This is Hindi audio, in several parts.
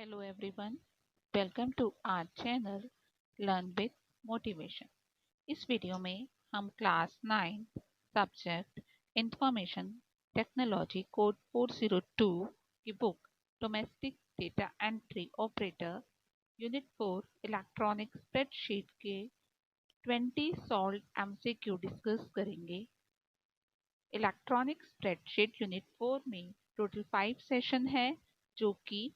Hello everyone, welcome to our channel Learn with Motivation। इस वीडियो में हम class 9 subject information technology code 402 की book domestic data entry operator unit 4 electronic spreadsheet के 20 सॉल्व एमसीक्यू डिस्कस करेंगे। इलेक्ट्रॉनिक स्प्रेडशीट यूनिट 4 में टोटल 5 सेशन है जो कि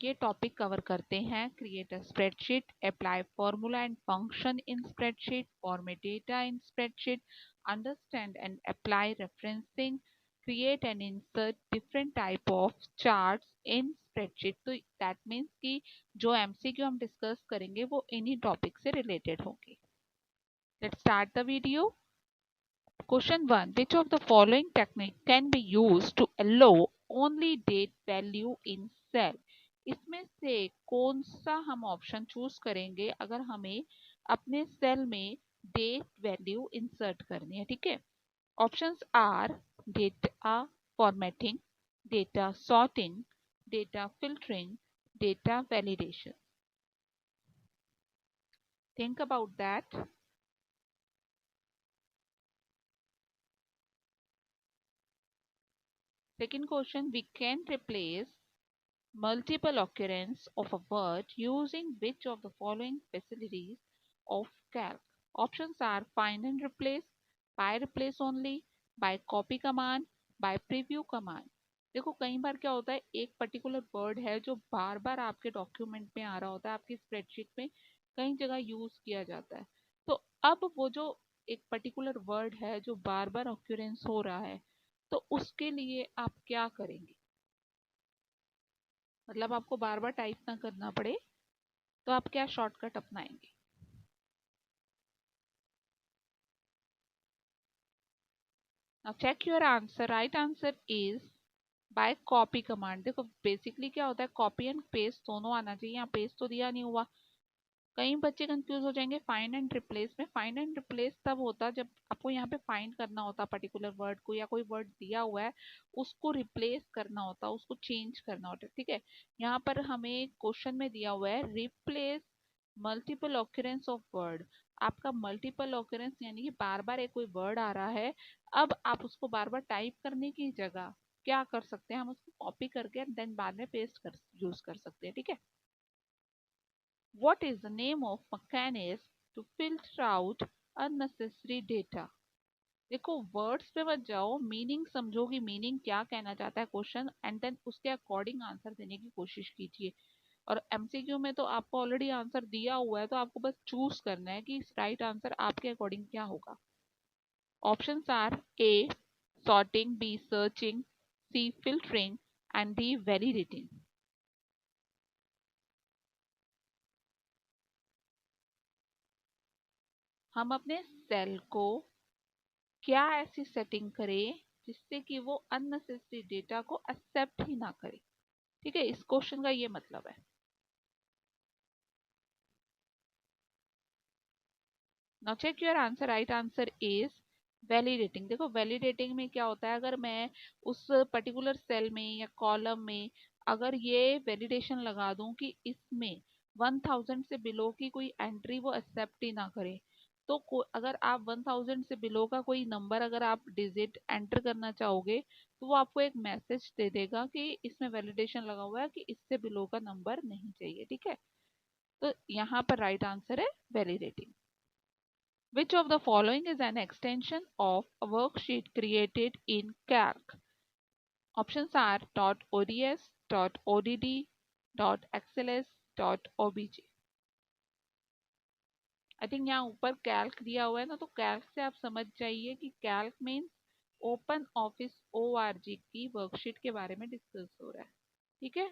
ये टॉपिक कवर करते हैं। Create a spreadsheet, apply formula and function in spreadsheet, format data in spreadsheet, understand and apply referencing, create and insert different type of charts in spreadsheet. तो दैट मीन्स कि जो एमसीक्यू हम डिस्कस करेंगे वो इन्हीं टॉपिक से रिलेटेड होंगे। Let's start the video. Question 1. Which of the following technique can be used to allow only date value in cell? इसमें से कौन सा हम ऑप्शन चूज करेंगे अगर हमें अपने सेल में डेट वैल्यू इंसर्ट करनी है? ठीक है, options are data formatting, data sorting, data filtering, data validation. Think about that. Second question, we can replace multiple occurrence of a word using which of the following facilities of calc? Options are find and replace, by replace only, by copy command, by preview command। देखो कई बार क्या होता है, एक पर्टिकुलर वर्ड है जो बार बार आपके डॉक्यूमेंट में आ रहा होता है, आपकी स्प्रेडशीट में कई जगह यूज किया जाता है। तो अब वो जो एक पर्टिकुलर वर्ड है जो बार बार ऑक्यूरेंस हो रहा है, तो उसके लिए आप क्या करेंगे? मतलब आपको बार बार टाइप ना करना पड़े तो आप क्या शॉर्टकट अपनाएंगे? Now check your answer. Right answer is by copy command. देखो बेसिकली क्या होता है, कॉपी एंड पेस्ट दोनों आना चाहिए। यहाँ पेस्ट तो दिया नहीं हुआ, कई बच्चे कंफ्यूज हो जाएंगे फाइंड एंड रिप्लेस में। फाइंड एंड रिप्लेस तब होता है जब आपको यहाँ पे फाइंड करना होता पर्टिकुलर वर्ड को, या कोई वर्ड दिया हुआ है उसको रिप्लेस करना होता, उसको चेंज करना होता है। ठीक है, यहाँ पर हमें क्वेश्चन में दिया हुआ है replace multiple occurrence of word. आपका मल्टीपल ऑक्यूरेंस यानी कि बार बार एक कोई वर्ड आ रहा है, अब आप उसको बार बार टाइप करने की जगह क्या कर सकते हैं, हम उसको कॉपी करके देन बाद में पेस्ट कर यूज कर सकते हैं। ठीक है, What is the name of mechanism to filter out unnecessary data? देखो वर्ड्स पे मत जाओ, मीनिंग समझो कि मीनिंग क्या कहना चाहता है क्वेश्चन, एंड देन उसके अकॉर्डिंग आंसर देने की कोशिश कीजिए। और एमसीक्यू में तो आपको ऑलरेडी आंसर दिया हुआ है, तो आपको बस चूज करना है कि राइट आंसर आपके अकॉर्डिंग क्या होगा। Options are A sorting, B searching, C filtering and D validating. हम अपने सेल को क्या ऐसी सेटिंग करें जिससे कि वो अननेसेसरी डेटा को एक्सेप्ट ही ना करे? ठीक है, इस क्वेश्चन का ये मतलब है। Now check your answer. Right answer is validating. देखो वैलिडेटिंग में क्या होता है, अगर मैं उस पर्टिकुलर सेल में या कॉलम में अगर ये वैलिडेशन लगा दूं कि इसमें 1000 से बिलो की कोई एंट्री वो एक्सेप्ट ही ना करे, तो अगर आप 1000 से बिलो का कोई नंबर अगर आप डिजिट एंटर करना चाहोगे तो वो आपको एक मैसेज दे देगा कि इसमें वैलिडेशन लगा हुआ है कि इससे बिलो का नंबर नहीं चाहिए। ठीक है, तो यहाँ पर राइट आंसर है validating. Which of the following is an extension of a worksheet created in Calc? Options are .ods, .odd, .xls, .obj। I think यहाँ ऊपर कैल्क दिया हुआ है ना, तो कैल्क से आप समझ जाइए कि calc means open office ORG की वर्कशीट के बारे में डिस्कस हो रहा है। ठीक है,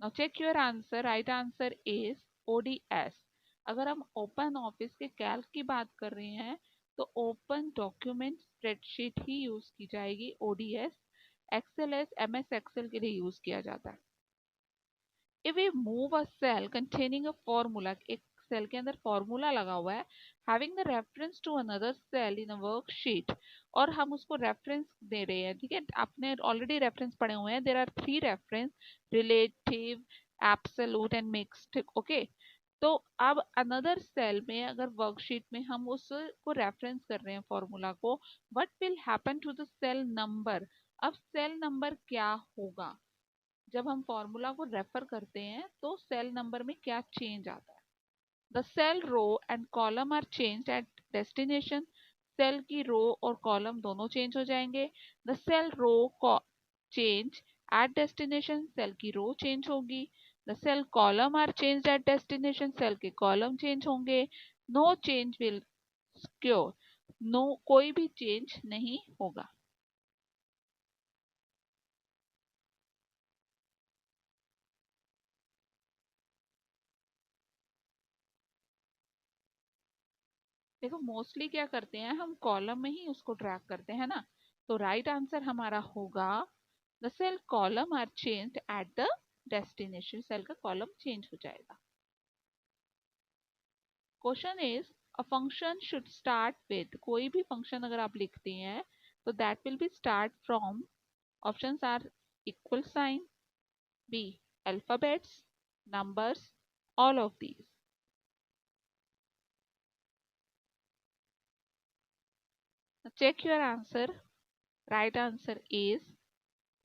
now check your answer. Right answer is ODS। अगर हम ओपन ऑफिस के कैल्क की बात कर रहे हैं तो ओपन डॉक्यूमेंट स्प्रेडशीट ही यूज की जाएगी। ODS XLS MS एक्सेल के लिए यूज किया जाता है। If we move a cell containing a formula, एक सेल के अंदर फॉर्मूला लगा हुआ है having the reference to another cell in a worksheet, और हम उसको रेफरेंस दे रहे हैं, ठीक है, आपने ऑलरेडी रेफरेंस पढ़े हुए हैं, there are 3 reference, relative, absolute and mixed, okay. तो अब अनदर सेल में अगर वर्कशीट में हम उसको रेफरेंस कर रहे हैं फॉर्मूला को, what will happen to the cell number. अब सेल नंबर क्या होगा जब हम फॉर्मूला को रेफर करते हैं, तो सेल नंबर में क्या चेंज आता है। The cell row and column are change at destination, cell की रो और कॉलम दोनों चेंज हो जाएंगे। The cell row change at destination, cell की रो चेंज होगी। The cell column are change at destination, cell के कॉलम चेंज होंगे। No change will occur, no कोई भी चेंज नहीं होगा। देखो मोस्टली क्या करते हैं हम, कॉलम में ही उसको ट्रैक करते हैं ना, तो राइट आंसर हमारा होगा the cell column are changed at the destination, cell का कॉलम चेंज हो जाएगा। Question is a function should start with, कोई भी फंक्शन अगर आप लिखते हैं तो that will be start from, options are equal sign, B alphabets, numbers, all of these. Check your answer, right answer is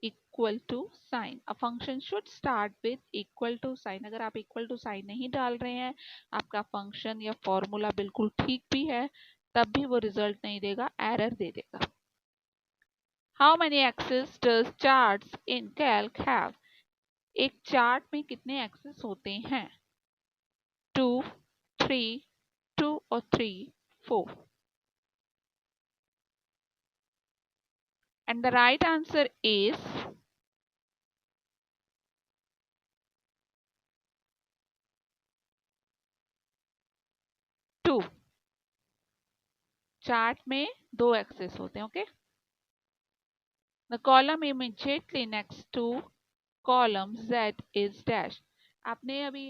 equal to sign. A function should start with equal to sign, अगर आप इक्वल टू साइन नहीं डाल रहे हैं, आपका फंक्शन या फॉर्मूला बिल्कुल ठीक भी है, तब भी वो रिजल्ट नहीं देगा, एरर दे देगा। How many axes does charts in calc have, एक चार्ट में कितने एक्सेस होते हैं, 2, 3, 2 और 3, 4, and the right answer is 2। Chart में 2 एक्सेस होते हैं, okay. The column immediately next to column Z is dash। आपने अभी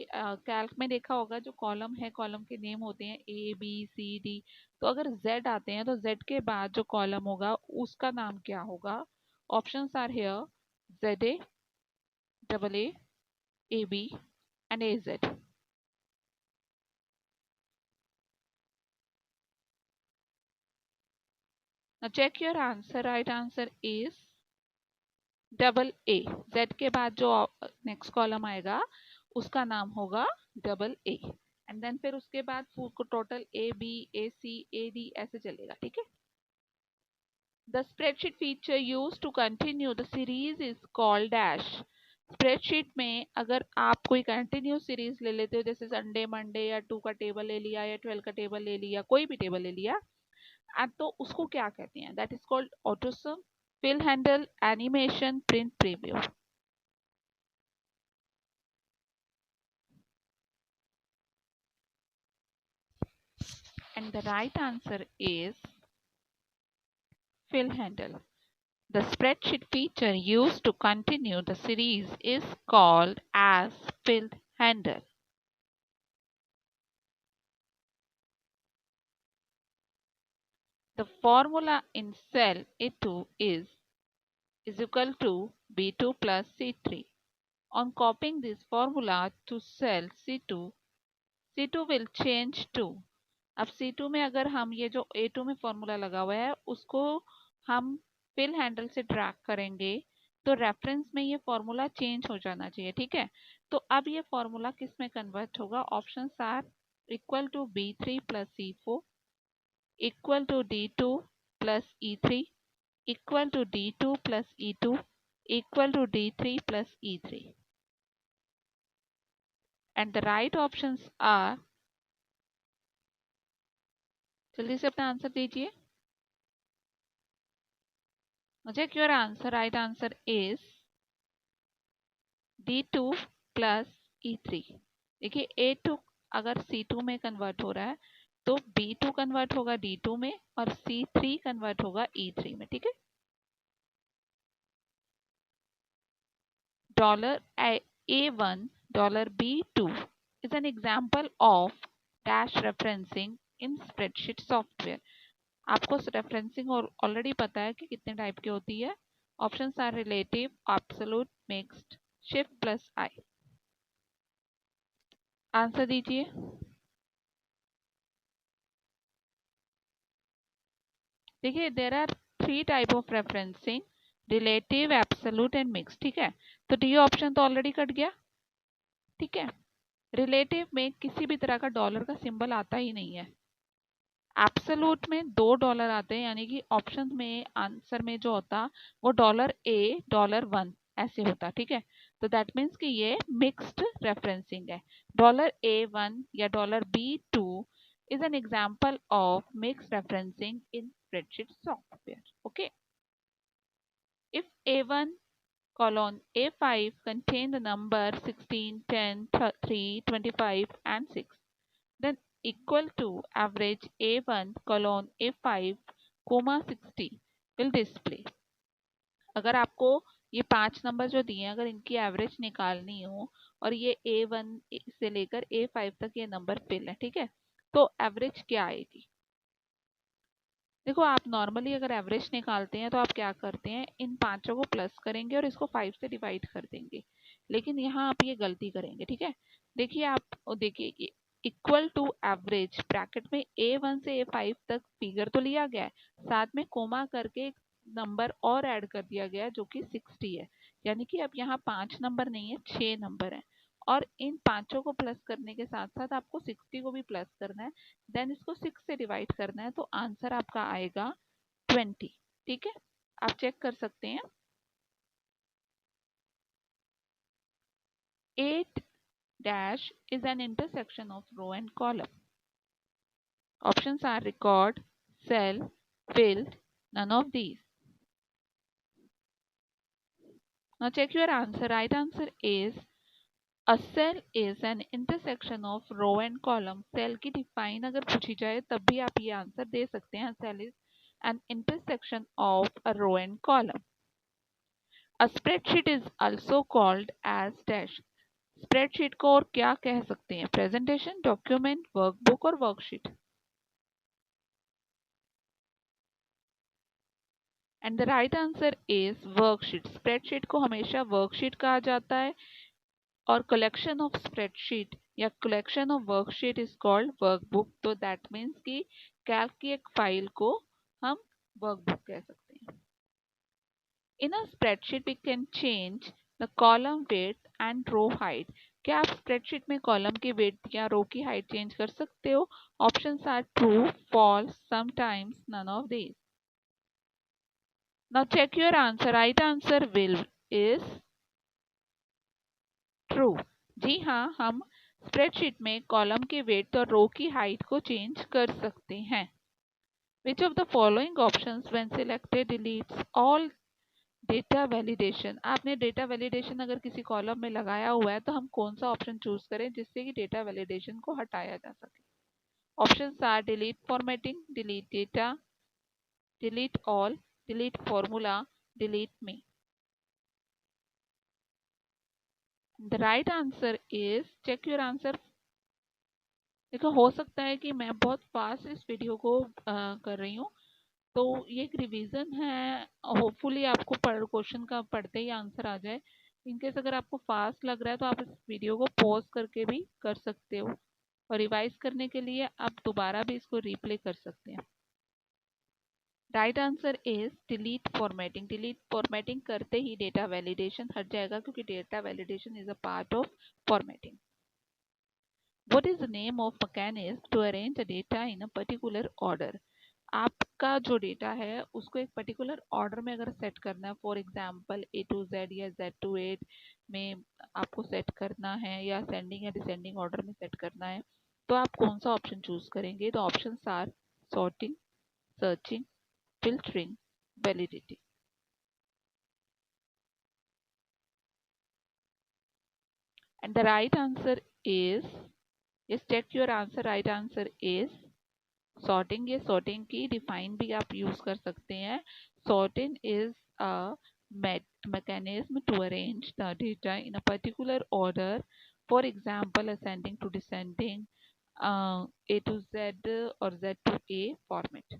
कैल्क में देखा होगा, जो कॉलम है कॉलम के नेम होते हैं ए बी सी डी, तो अगर Z आते हैं तो Z के बाद जो कॉलम होगा उसका नाम क्या होगा। Options are here, Z A, double A B and A Z. Now check your answer, right answer is double A, Z के बाद जो नेक्स्ट कॉलम आएगा उसका नाम होगा डबल ए, एंड देन फिर उसके बाद को total A B A C A D ऐसे चलेगा, ठीक है। The spreadsheet feature use to continue the series is called dash. Spreadsheet में अगर आप कोई कंटिन्यू सीरीज ले लेते हो, जैसे संडे मंडे या 2 का टेबल ले लिया या 12 का टेबल ले लिया, कोई भी टेबल ले लिया, तो उसको क्या कहते हैं, that is called autosum, fill handle, animation, print preview. And the right answer is fill handle. The spreadsheet feature used to continue the series is called as fill handle. The formula in cell A2 is equal to B2 plus C3. On copying this formula to cell C2, C2 will change to, अब C2 में अगर हम ये जो A2 में फॉर्मूला लगा हुआ है उसको हम फिल हैंडल से ड्रैग करेंगे, तो रेफरेंस में ये फॉर्मूला चेंज हो जाना चाहिए, ठीक है। तो अब ये फॉर्मूला किस में कन्वर्ट होगा, options are equal to B3 plus C4, equal to D2 plus E3, equal to D2 plus E2, equal to D3 plus E3, and the right options are, जल्दी से अपना आंसर दीजिए। Check your answer, right answer is D2 plus E3। देखिए A2 अगर C2 में कन्वर्ट हो रहा है तो B2 कन्वर्ट होगा D2 में और C3 कन्वर्ट होगा E3 में, ठीक है। $A1 $B2 is an example of dash referencing in spreadsheet software. आपको रेफरेंसिंग और ऑलरेडी पता है कि कितने टाइप की होती है। Options are relative, absolute, mixed, shift plus I. Answer दीजिए। देखिए there are 3 type of referencing, relative, absolute and mixed. ठीक है, तो डी ऑप्शन तो ऑलरेडी कट गया। ठीक है, रिलेटिव में किसी भी तरह का डॉलर का सिंबल आता ही नहीं है। एब्सोल्यूट में $2 आते हैं, यानी कि ऑप्शन में आंसर में जो होता वो $A, $1 ऐसे होता। ठीक है, तो दैट मीन्स कि ये मिक्स्ड रेफरेंसिंग है। $A1 या $B2 is an example of mixed referencing in spreadsheet software. Okay, if A1 colon A5 contain the number 16, 10, 3, 25 and 6, then equal to average A1 colon A5 comma 60 will display। अगर आपको ये 5 नंबर जो दिए हैं, अगर इनकी एवरेज निकालनी हो और ये A1 से लेकर A5 तक ये नंबर फिल है, ठीक है, तो एवरेज क्या आएगी? देखो आप नॉर्मली अगर एवरेज निकालते हैं तो आप क्या करते हैं, इन पांचों को प्लस करेंगे और इसको 5 से डिवाइड कर देंगे, लेकिन यहाँ आप ये गलती करेंगे। ठीक है, देखिए आप देखिए इक्वल टू एवरेज ब्रैकेट में A1 से A5 तक फिगर तो लिया गया है, साथ में कोमा करके एक नंबर और ऐड कर दिया गया है जो कि 60 है, यानी कि अब यहाँ 5 नंबर नहीं है, 6 नंबर है। और इन पांचों को प्लस करने के साथ साथ आपको 60 को भी प्लस करना है, देन इसको 6 से डिवाइड करना है, तो आंसर आपका आएगा 20। ठीक है, आप चेक कर सकते हैं। 8 dash is an intersection of row and column. Options are record, cell, filled, none of these. Now check your answer. Right answer is a cell is an intersection of row and column. Cell की define अगर पूछी जाए तब भी आप ये आंसर दे सकते हैं। Cell is an intersection of a row and column. A spreadsheet is also called as dash. Spreadsheet को और क्या कह सकते हैं? प्रेजेंटेशन, डॉक्यूमेंट, वर्कबुक और worksheet. And the right answer is worksheet. Spreadsheet को हमेशा वर्कशीट कहा जाता है और कलेक्शन ऑफ स्प्रेडशीट या collection of worksheet is called workbook. तो दैट मीन्स कि कैल्क की एक फाइल को हम वर्कबुक कह सकते हैं। In a spreadsheet we can change the column width and row height. क्या आप स्प्रेडशीट में कॉलम की वेट या रो की हाइट चेंज कर सकते हो? Options are true, false, sometimes, none of these. Now check your answer. Right answer will is true. जी हाँ, हम स्प्रेडशीट में कॉलम की वेट और रो की हाइट को चेंज कर सकते हैं। Which of the following options when selected deletes all data validation. आपने डेटा वैलिडेशन अगर किसी कॉलम में लगाया हुआ है तो हम कौन सा ऑप्शन चूज करें जिससे कि डेटा वैलिडेशन को हटाया जा सके? Options are delete formatting, delete data, delete all, delete formula, delete me. The right answer is, check your answer. देखो हो सकता है कि मैं बहुत फास्ट इस वीडियो को कर रही हूँ, तो ये एक रिवीजन है। होपफुली आपको क्वेश्चन का पढ़ते ही आंसर आ जाए। इनकेस अगर आपको फास्ट लग रहा है तो आप इस वीडियो को पॉज करके भी कर सकते हो और रिवाइज करने के लिए आप दोबारा भी इसको रिप्ले कर सकते हैं। Right answer is delete formatting. Delete formatting करते ही डेटा वैलिडेशन हट जाएगा, क्योंकि data validation is a part of formatting. What is the name of mechanism to arrange the data in a particular order? आपका जो डेटा है उसको एक पर्टिकुलर ऑर्डर में अगर सेट करना है, for example A to Z या Z to 8 में आपको सेट करना है या असेंडिंग या डिसेंडिंग ऑर्डर में सेट करना है, तो आप कौन सा ऑप्शन चूज करेंगे? तो options are sorting, searching, filtering, validity. And the right answer is, yes, check your answer. Right answer is sorting. ये सॉर्टिंग की डिफाइन भी आप यूज कर सकते हैं। Sorting is a mechanism to arrange the data in a particular order, for example ascending to descending, A to Z or Z to A format.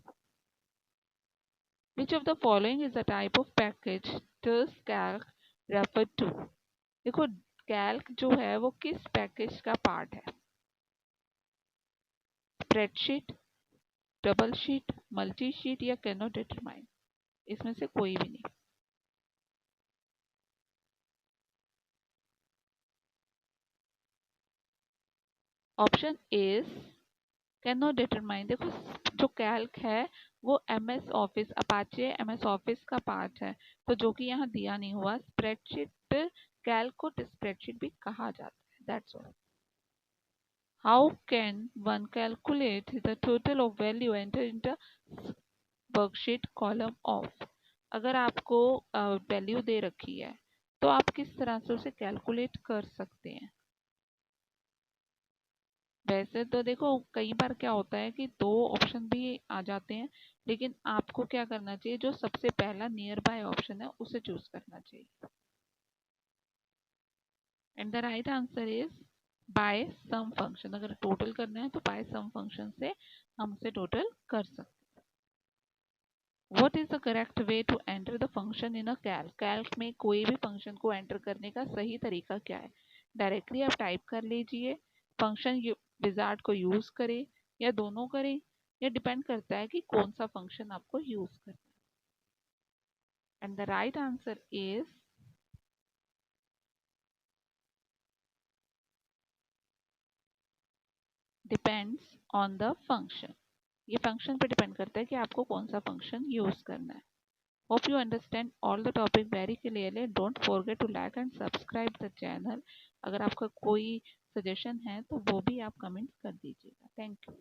Which of the following is a type of package does calc refer to? देखो calc जो है वो किस पैकेज का पार्ट है? Spreadsheet, double sheet, multi sheet या कैन नॉट डिटरमाइन? इसमें से कोई भी नहीं. Option is can not determine. देखो जो कैल्क है वो MS office, Apache MS office का पार्ट है, तो जो कि यहाँ दिया नहीं हुआ. स्प्रेडशीट, कैल्क को स्प्रेडशीट भी कहा जाता है. That's all. How can one calculate the total of value enter into worksheet column of? अगर आपको वैल्यू दे रखी है तो आप किस तरह से उसे कैलकुलेट कर सकते हैं? वैसे तो देखो कई बार क्या होता है कि दो ऑप्शन भी आ जाते हैं, लेकिन आपको क्या करना चाहिए, जो सबसे पहला नियर बाय ऑप्शन है उसे चूज करना चाहिए. And the right answer is by sum function. अगर टोटल करना है तो बाय सम फंक्शन से हम उसे टोटल कर सकते हैं. What is the correct way to enter the function in a calc? Calc में कोई भी फंक्शन को एंटर करने का सही तरीका क्या है? डायरेक्टली आप टाइप कर लीजिए, फंक्शन विजार्ड को यूज करें, या दोनों करें, या डिपेंड करता है कि कौन सा फंक्शन आपको यूज करना है. And the right answer is depends on the function. ये फंक्शन पे डिपेंड करता है कि आपको कौन सा फंक्शन यूज करना है. Hope you understand all the topic very clearly. Don't forget to like and subscribe the channel. अगर आपका कोई सजेशन है तो वो भी आप कमेंट कर दीजिएगा. Thank you.